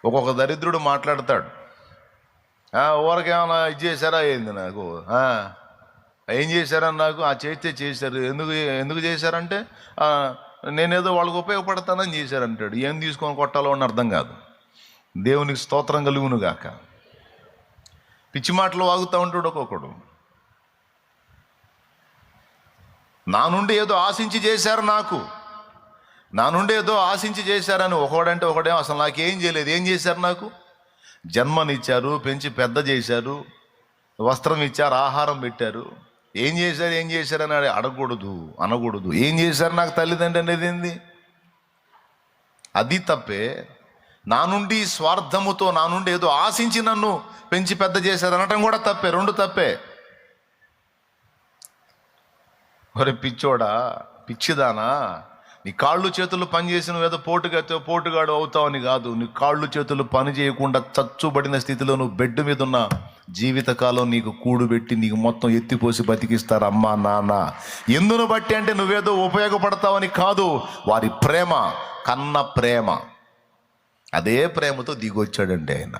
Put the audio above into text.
ఒక్కొక్క దరిద్రుడు మాట్లాడతాడు, ఊరకేమైనా ఇది చేశారా ఏంది నాకు, ఏం చేశారని నాకు, చేస్తే చేశారు, ఎందుకు చేశారంటే నేనేదో వాళ్ళకి ఉపయోగపడతానని చేశారంటాడు. ఏం తీసుకొని కొట్టాలో అని అర్థం కాదు. దేవునికి స్తోత్రం కలుగును గాక. పిచ్చి మాటలు వాగుతూ ఉంటాడు ఒక్కొక్కడు. నా నుండి ఏదో ఆశించి చేశారు, నా నుండి ఏదో ఆశించి చేశారని ఒకడంటే ఒకడేమో అసలు నాకేం చేయలేదు. ఏం చేశారు? నాకు జన్మనిచ్చారు, పెంచి పెద్ద చేశారు, వస్త్రం ఇచ్చారు, ఆహారం పెట్టారు. ఏం చేశారని అడగకూడదు, అనకూడదు. ఏం చేశారు నాకు తల్లిదండ్రి అనేది ఏంది? అది తప్పే. నా నుండి స్వార్థముతో, నా నుండి ఏదో ఆశించి నన్ను పెంచి పెద్ద చేశారు అనటం కూడా తప్పే. రెండు తప్పే. ఒరే పిచ్చోడా, పిచ్చిదానా, నీ కాళ్ళు చేతులు పనిచేసి నువ్వు ఏదో పోటుగాడు అవుతావని కాదు. నీ కాళ్ళు చేతులు పని చేయకుండా చచ్చుబడిన స్థితిలో నువ్వు బెడ్ మీద ఉన్న జీవితకాలం నీకు కూడుబెట్టి నీకు మొత్తం ఎత్తిపోసి బతికిస్తారు అమ్మా నాన్న. ఎందును బట్టి అంటే నువ్వేదో ఉపయోగపడతావని కాదు, వారి ప్రేమ, కన్న ప్రేమ, అదే ప్రేమతో దిగొచ్చాడండి ఆయన.